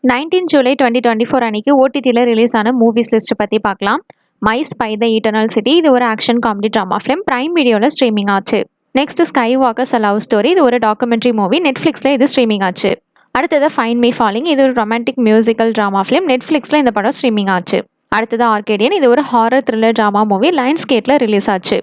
19 ஜூலை 2024 அன்னைக்கு ஓடிடியில் ரிலீஸ் ஆன மூவிஸ் லிஸ்ட் பற்றி பார்க்கலாம். My spy the eternal city இது ஒரு action comedy drama film prime வீடியோவில் ஸ்ட்ரீமிங் ஆச்சு. நெக்ஸ்ட் ஸ்கை வாக்கர்ஸ் அ லவ் ஸ்டோரி இது ஒரு டாக்குமெண்ட்ரி மூவி நெட்ஃப்ளிக்ஸில் இது ஸ்ட்ரீமிங் ஆச்சு. அடுத்தது ஃபைண்ட் மீ ஃபாலிங் இது ஒரு ரொமான்டிக் மியூசிக்கல் ட்ராமா ஃபிலிம் நெட்ஃப்ளிக்ஸில் இந்த படம் ஸ்ட்ரீமிங் ஆச்சு. அடுத்தது ஆர்கேடியன் இது ஒரு horror thriller drama movie lines கேட்டில் ரிலீஸ் ஆச்சு.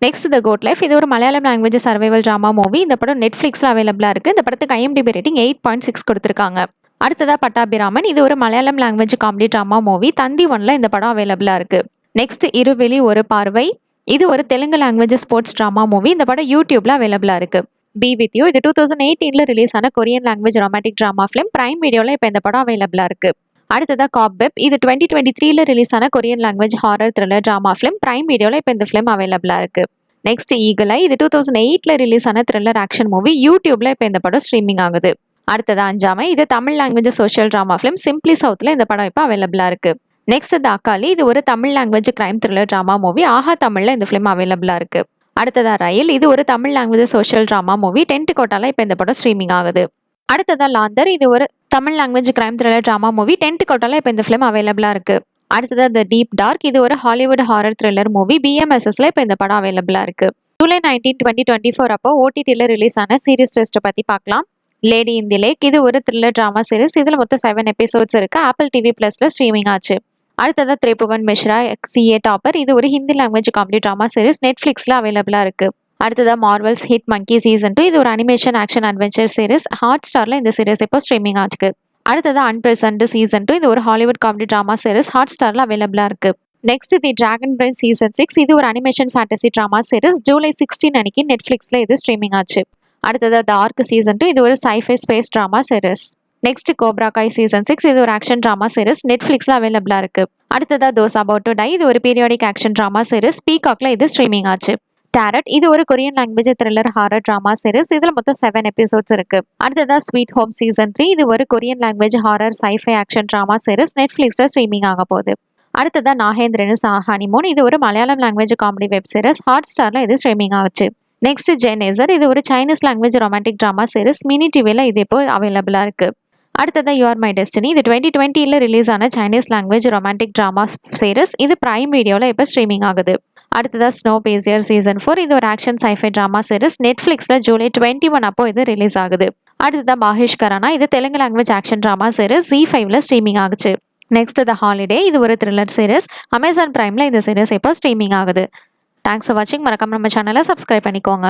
நெக்ஸ்ட் த கோட் லைஃப் இது ஒரு Malayalam language survival drama movie. இந்த படம் நெட்ஃப்ளிக்ஸில் அவைலபிளாக இருக்குது. இந்த படத்துக்கு IMDb ரேட்டிங் 8.6 கொடுத்துருக்காங்க. அடுத்ததா பட்டாபிராமன் இது ஒரு Malayalam language comedy drama movie Thanthi ஒன்ல இந்த படம் அவைலபிளா இருக்கு. நெக்ஸ்ட் இருவெளி ஒரு பார்வை இது ஒரு Telugu language sports drama movie. இந்த படம் யூடியூப்ல அவைலபிளா இருக்கு. பி வித் யூ இது 2018 ரிலீஸ் ஆன Korean language romantic drama film prime வீடியோல இப்போ இந்த படம் அவைலபிளா இருக்கு. அடுத்ததா காப் வெப் இது 2023 ரிலீஸ் ஆன Korean language horror thriller drama film prime வீடியோல இப்போ இந்த ஃபிலிம் அவைலபிளா இருக்கு. நெக்ஸ்ட் ஈகிள் ஐ இது 2008 ரிலீஸ் ஆன த்ரில்லர் ஆக்ஷன் மூவி யூடியூப்ல இப்போ இந்த படம் ஸ்ட்ரீமிங் ஆகுது. அடுத்தது அஞ்சாமை இது Tamil language social drama film simply சவுத்ல இந்த படம் இப்போ அவைலபிளா இருக்கு. நெக்ஸ்ட் த அக்காலி இது ஒரு Tamil language crime thriller drama movie Aha தமிழ்ல இந்த ஃபிலிம் அவைலபிளா இருக்கு. அடுத்ததா ரயில் இது ஒரு Tamil language social drama movie tent கோட்டால இப்போ இந்த படம் ஸ்ட்ரீமிங் ஆகுது. அடுத்ததா லாந்தர் இது ஒரு Tamil language crime thriller drama movie tent கோட்டால இப்போ இந்த ஃபிலிம் அவைலபிளா இருக்கு. அடுத்ததா த டீப் டார்க் இது ஒரு ஹாலிவுட் ஹாரர் த்ரில்லர் மூவி BMSSல இப்போ இந்த படம் அவைலபிளா இருக்கு. ஜூலை 19, 2024 அப்போ OTTல ரிலீஸ் ஆன சீரிஸ் டெஸ்ட் பத்தி பார்க்கலாம். லேடி இன் தி லேக் இது ஒரு த்ரில்லர் ட்ராமா சீரிஸ். இதில் மொத்தம் 7 எபிசோட்ஸ் இருக்கு. ஆப்பிள் TV Plusல ஸ்ட்ரீமிங் ஆச்சு. அடுத்ததா திரிபுவன் மிஸ்ரா CA டாப்பர் இது ஒரு Hindi language comedy drama series நெட்ஃப்ளிக்ஸ்ல அவைலபிளா இருக்கு. அடுத்ததா மார்வல்ஸ் ஹிட் மங்கி சீசன் 2 இது ஒரு animation action adventure series hot ஸ்டார்ல இந்த சீரிஸ் இப்போ ஸ்ட்ரீமிங் ஆச்சு. அடுத்ததா அன்பிரசன்ட் சீசன் 2 இது ஒரு Hollywood comedy drama series hot ஸ்டார்ல அவைலபிளா இருக்கு. Next the dragon prince season 6 இது ஒரு animation fantasy drama series July 16 அன்னைக்கு நெட்ஃப்ளிக்ஸ்ல இது ஸ்ட்ரீமிங் ஆச்சு. அடுத்தது த ஆர்க் சீசன் 2 இது ஒரு sci-fi space drama series. Next cobra காய் சீசன் 6 இது ஒரு ஆக்ஷன் ட்ராமா சீரிஸ் நெட்ஃப்ளிக்ஸ்ல அவைலபிளா இருக்கு. அடுத்ததா தோஸ் அபவுட் டு டை இது ஒரு பீரியாடிக் ஆக்ஷன் ட்ராமா சீரிஸ் பீகாக்ல இது ஸ்ட்ரீமிங் ஆச்சு. டேரட் இது ஒரு Korean language thriller horror drama series இதுல மொத்தம் 7 எபிசோட்ஸ் இருக்கு. அடுத்ததா ஸ்வீட் ஹோம் சீசன் 3 இது ஒரு Korean language horror sci-fi action drama series நெட்ஃப்ளிக்ஸ்ல ஸ்ட்ரீமிங் ஆக போகுது. அடுத்ததா நாகேந்திரன் ஹனிமூன் இது ஒரு Malayalam language comedy web series hot ஸ்டார்ல இது ஸ்ட்ரீமிங் ஆச்சு. நெக்ஸ்ட் ஜெனேசர் இது ஒரு Chinese language romantic drama series mini டிவில இது இப்போ அவைலபிளா இருக்கு. அடுத்ததா யூ ஆர் மை டெஸ்டினி இது 2020 ரிலீஸ் ஆன Chinese language romantic drama series இது பிரைம் வீடியோல இப்போ ஸ்ட்ரீமிங் ஆகுது. அடுத்ததா ஸ்னோ பேசியர் சீசன் 4 இது ஒரு ஆக்ஷன் sci-fi ட்ராமா சீரிஸ் நெட்ஃப்ளிக்ஸ்ல ஜூலை 21 அப்போ இது ரிலீஸ் ஆகுது. அடுத்ததா மாஹேஷ் கரானா இது Telugu language action drama series ZEE5ல ஸ்ட்ரீமிங் ஆகுச்சு. நெக்ஸ்ட் த ஹாலிடே இது ஒரு த்ரில்லர் சீரிஸ் அமேசான் பிரைம்ல இந்த சீரிஸ் இப்போ ஸ்ட்ரீமிங் ஆகுது. தேங்க்ஸ் ஃபார் வாட்சிங். மறக்காம நம்ம சேனலை சப்ஸ்கிரைப் பண்ணிக்கோங்க.